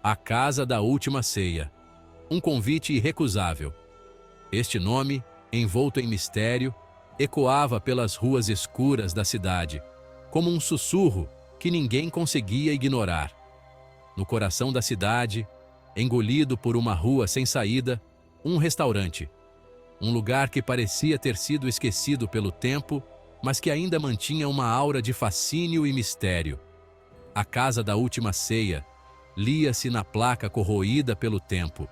A Casa da Última Ceia. Um convite irrecusável. Este nome, envolto em mistério, ecoava pelas ruas escuras da cidade, como um sussurro que ninguém conseguia ignorar. No coração da cidade, engolido por uma rua sem saída, um restaurante. Um lugar que parecia ter sido esquecido pelo tempo, mas que ainda mantinha uma aura de fascínio e mistério. A Casa da Última Ceia lia-se na placa corroída pelo tempo.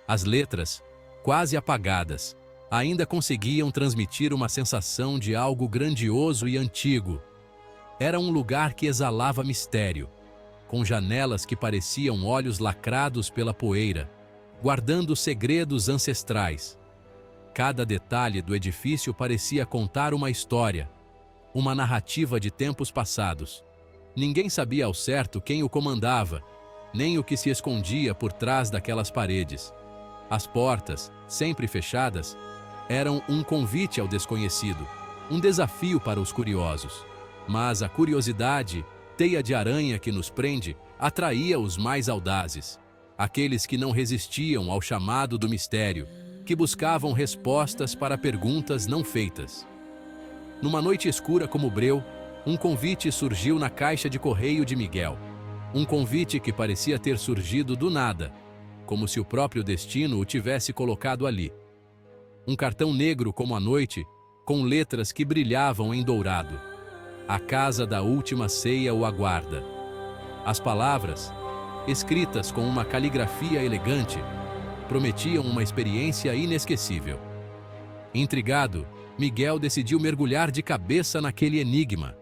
As letras, quase apagadas, ainda conseguiam transmitir uma sensação de algo grandioso e antigo. Era um lugar que exalava mistério, com janelas que pareciam olhos lacrados pela poeira, guardando segredos ancestrais. Cada detalhe do edifício parecia contar uma história, uma narrativa de tempos passados. Ninguém sabia ao certo quem o comandava, nem o que se escondia por trás daquelas paredes. As portas, sempre fechadas, eram um convite ao desconhecido, um desafio para os curiosos. Mas a curiosidade, teia de aranha que nos prende, atraía os mais audazes, aqueles que não resistiam ao chamado do mistério, que buscavam respostas para perguntas não feitas. Numa noite escura como breu, um convite surgiu na caixa de correio de Miguel. Um convite que parecia ter surgido do nada, como se o próprio destino o tivesse colocado ali. Um cartão negro como a noite, com letras que brilhavam em dourado. A Casa da Última Ceia o aguarda. As palavras, escritas com uma caligrafia elegante, prometiam uma experiência inesquecível. Intrigado, Miguel decidiu mergulhar de cabeça naquele enigma.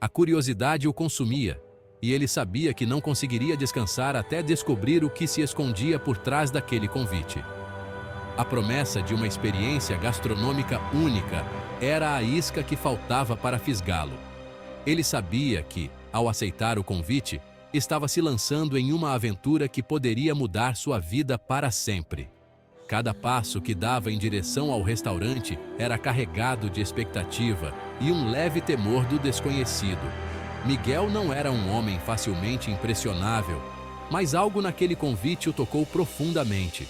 A curiosidade o consumia, e ele sabia que não conseguiria descansar até descobrir o que se escondia por trás daquele convite. A promessa de uma experiência gastronômica única era a isca que faltava para fisgá-lo. Ele sabia que, ao aceitar o convite, estava se lançando em uma aventura que poderia mudar sua vida para sempre. Cada passo que dava em direção ao restaurante era carregado de expectativa e um leve temor do desconhecido. Miguel não era um homem facilmente impressionável, mas algo naquele convite o tocou profundamente.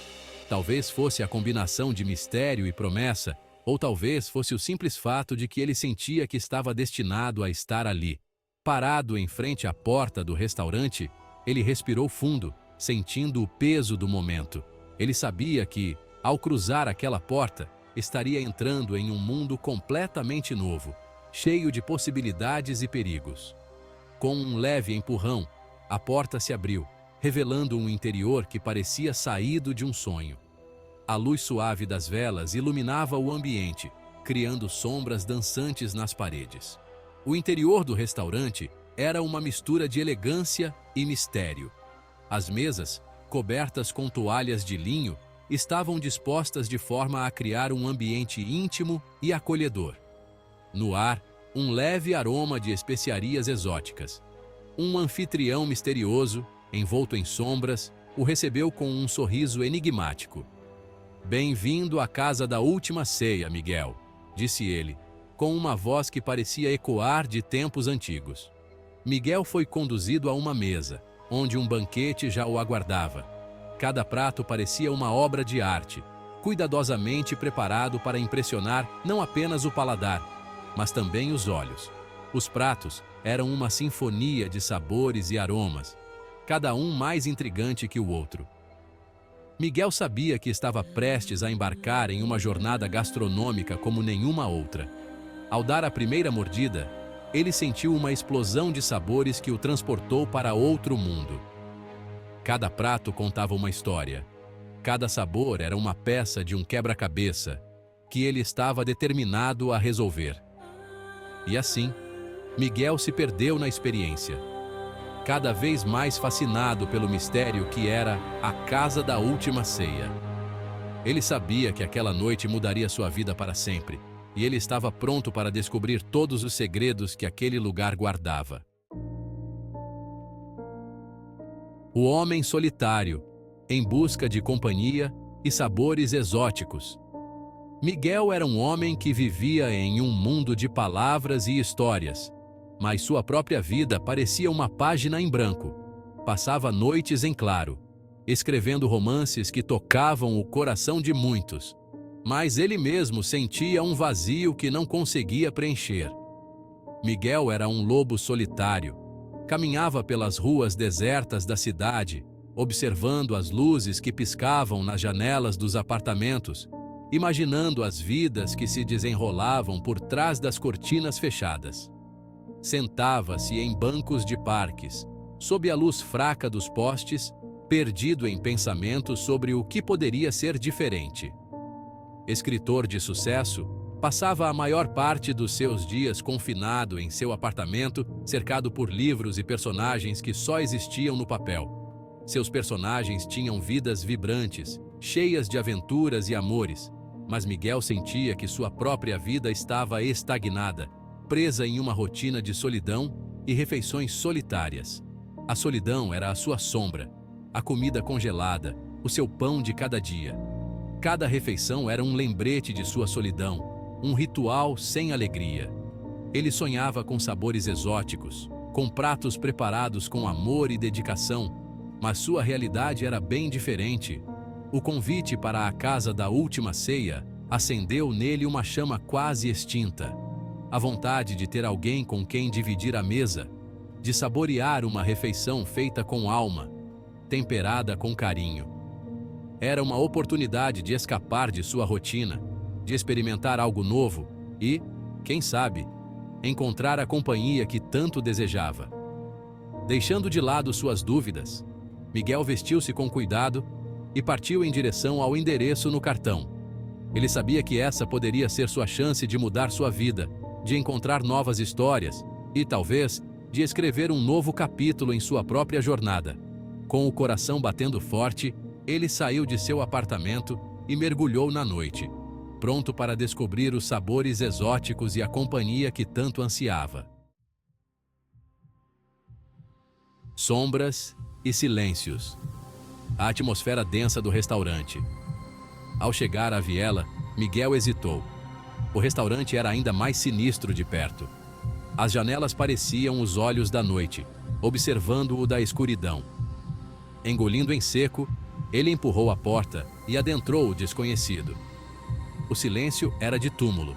Talvez fosse a combinação de mistério e promessa, ou talvez fosse o simples fato de que ele sentia que estava destinado a estar ali. Parado em frente à porta do restaurante, ele respirou fundo, sentindo o peso do momento. Ele sabia que, ao cruzar aquela porta, estaria entrando em um mundo completamente novo, cheio de possibilidades e perigos. Com um leve empurrão, a porta se abriu, revelando um interior que parecia saído de um sonho. A luz suave das velas iluminava o ambiente, criando sombras dançantes nas paredes. O interior do restaurante era uma mistura de elegância e mistério. As mesas, cobertas com toalhas de linho, estavam dispostas de forma a criar um ambiente íntimo e acolhedor. No ar, um leve aroma de especiarias exóticas. Um anfitrião misterioso, envolto em sombras, o recebeu com um sorriso enigmático. "Bem-vindo à Casa da Última Ceia, Miguel", disse ele, com uma voz que parecia ecoar de tempos antigos. Miguel foi conduzido a uma mesa, onde um banquete já o aguardava. Cada prato parecia uma obra de arte, cuidadosamente preparado para impressionar não apenas o paladar, mas também os olhos. Os pratos eram uma sinfonia de sabores e aromas, cada um mais intrigante que o outro. Miguel sabia que estava prestes a embarcar em uma jornada gastronômica como nenhuma outra. Ao dar a primeira mordida, ele sentiu uma explosão de sabores que o transportou para outro mundo. Cada prato contava uma história. Cada sabor era uma peça de um quebra-cabeça que ele estava determinado a resolver. E assim, Miguel se perdeu na experiência, cada vez mais fascinado pelo mistério que era a Casa da Última Ceia. Ele sabia que aquela noite mudaria sua vida para sempre, e ele estava pronto para descobrir todos os segredos que aquele lugar guardava. O homem solitário, em busca de companhia e sabores exóticos. Miguel era um homem que vivia em um mundo de palavras e histórias, mas sua própria vida parecia uma página em branco. passava noites em claro, escrevendo romances que tocavam o coração de muitos. Mas ele mesmo sentia um vazio que não conseguia preencher. Miguel era um lobo solitário. Caminhava pelas ruas desertas da cidade, observando as luzes que piscavam nas janelas dos apartamentos, imaginando as vidas que se desenrolavam por trás das cortinas fechadas. Sentava-se em bancos de parques, sob a luz fraca dos postes, perdido em pensamentos sobre o que poderia ser diferente. Escritor de sucesso, passava a maior parte dos seus dias confinado em seu apartamento, cercado por livros e personagens que só existiam no papel. Seus personagens tinham vidas vibrantes, cheias de aventuras e amores, mas Miguel sentia que sua própria vida estava estagnada, presa em uma rotina de solidão e refeições solitárias. A solidão era a sua sombra, a comida congelada, o seu pão de cada dia. Cada refeição era um lembrete de sua solidão, um ritual sem alegria. Ele sonhava com sabores exóticos, com pratos preparados com amor e dedicação, mas sua realidade era bem diferente. O convite para a casa da última ceia acendeu nele uma chama quase extinta. A vontade de ter alguém com quem dividir a mesa, de saborear uma refeição feita com alma, temperada com carinho. Era uma oportunidade de escapar de sua rotina, de experimentar algo novo e, quem sabe, encontrar a companhia que tanto desejava. Deixando de lado suas dúvidas, Miguel vestiu-se com cuidado e partiu em direção ao endereço no cartão. Ele sabia que essa poderia ser sua chance de mudar sua vida, de encontrar novas histórias e, talvez, de escrever um novo capítulo em sua própria jornada. Com o coração batendo forte, ele saiu de seu apartamento e mergulhou na noite, pronto para descobrir os sabores exóticos e a companhia que tanto ansiava. Sombras e silêncios. A atmosfera densa do restaurante. Ao chegar à viela, Miguel hesitou. O restaurante era ainda mais sinistro de perto. As janelas pareciam os olhos da noite, observando-o da escuridão. Engolindo em seco, ele empurrou a porta e adentrou o desconhecido. O silêncio era de túmulo.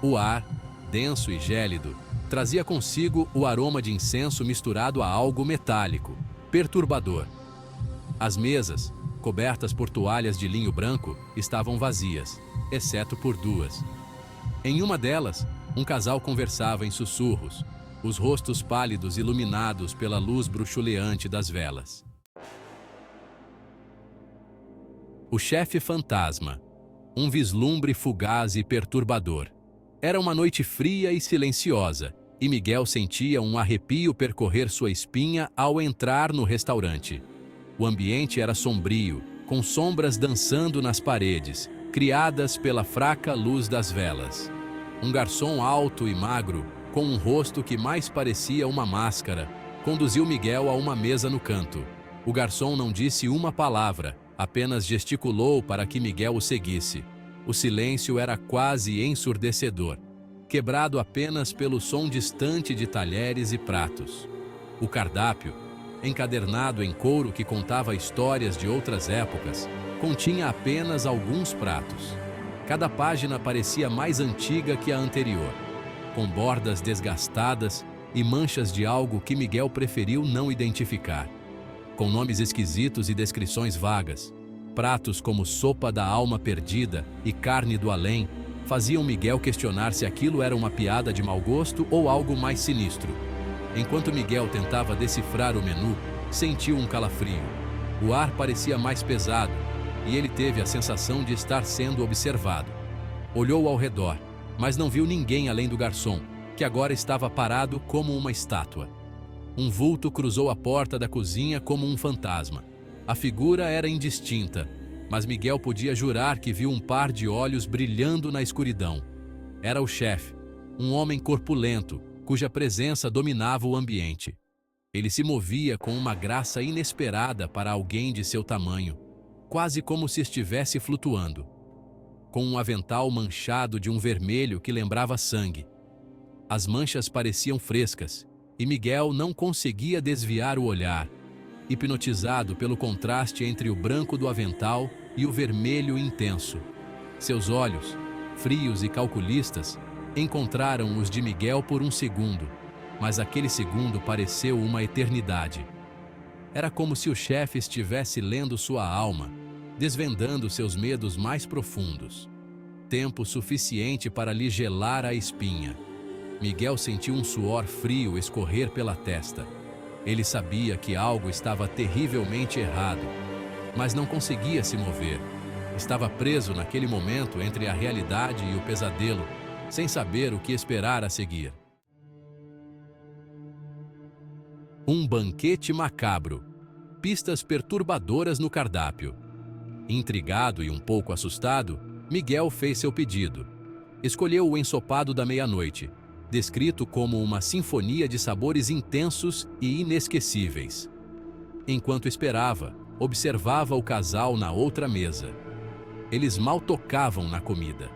O ar, denso e gélido, trazia consigo o aroma de incenso misturado a algo metálico, perturbador. As mesas, cobertas por toalhas de linho branco, estavam vazias, exceto por duas. Em uma delas, um casal conversava em sussurros, os rostos pálidos iluminados pela luz bruxuleante das velas. O chefe fantasma, um vislumbre fugaz e perturbador. Era uma noite fria e silenciosa, e Miguel sentia um arrepio percorrer sua espinha ao entrar no restaurante. O ambiente era sombrio, com sombras dançando nas paredes, criadas pela fraca luz das velas. Um garçom alto e magro, com um rosto que mais parecia uma máscara, conduziu Miguel a uma mesa no canto. O garçom não disse uma palavra, apenas gesticulou para que Miguel o seguisse. O silêncio era quase ensurdecedor, quebrado apenas pelo som distante de talheres e pratos. O cardápio, encadernado em couro que contava histórias de outras épocas, continha apenas alguns pratos. Cada página parecia mais antiga que a anterior, com bordas desgastadas e manchas de algo que Miguel preferiu não identificar. Com nomes esquisitos e descrições vagas, pratos como sopa da alma perdida e carne do além faziam Miguel questionar se aquilo era uma piada de mau gosto ou algo mais sinistro. Enquanto Miguel tentava decifrar o menu, sentiu um calafrio. O ar parecia mais pesado e ele teve a sensação de estar sendo observado. Olhou ao redor, mas não viu ninguém além do garçom, que agora estava parado como uma estátua. Um vulto cruzou a porta da cozinha como um fantasma. A figura era indistinta, mas Miguel podia jurar que viu um par de olhos brilhando na escuridão. Era o chefe, um homem corpulento, cuja presença dominava o ambiente. Ele se movia com uma graça inesperada para alguém de seu tamanho, quase como se estivesse flutuando. Com um avental manchado de um vermelho que lembrava sangue. As manchas pareciam frescas, e Miguel não conseguia desviar o olhar, hipnotizado pelo contraste entre o branco do avental e o vermelho intenso. Seus olhos, frios e calculistas, encontraram os de Miguel por um segundo, mas aquele segundo pareceu uma eternidade. Era como se o chefe estivesse lendo sua alma, desvendando seus medos mais profundos. Tempo suficiente para lhe gelar a espinha. Miguel sentiu um suor frio escorrer pela testa. Ele sabia que algo estava terrivelmente errado, mas não conseguia se mover. Estava preso naquele momento entre a realidade e o pesadelo, sem saber o que esperar a seguir. Um banquete macabro. Pistas perturbadoras no cardápio. Intrigado e um pouco assustado, Miguel fez seu pedido. Escolheu o ensopado da meia-noite, descrito como uma sinfonia de sabores intensos e inesquecíveis. Enquanto esperava, observava o casal na outra mesa. Eles mal tocavam na comida.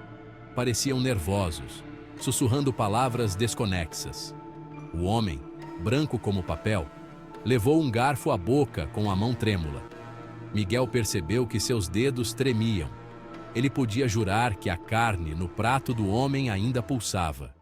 Pareciam nervosos, sussurrando palavras desconexas. O homem, branco como papel, levou um garfo à boca com a mão trêmula. Miguel percebeu que seus dedos tremiam. Ele podia jurar que a carne no prato do homem ainda pulsava.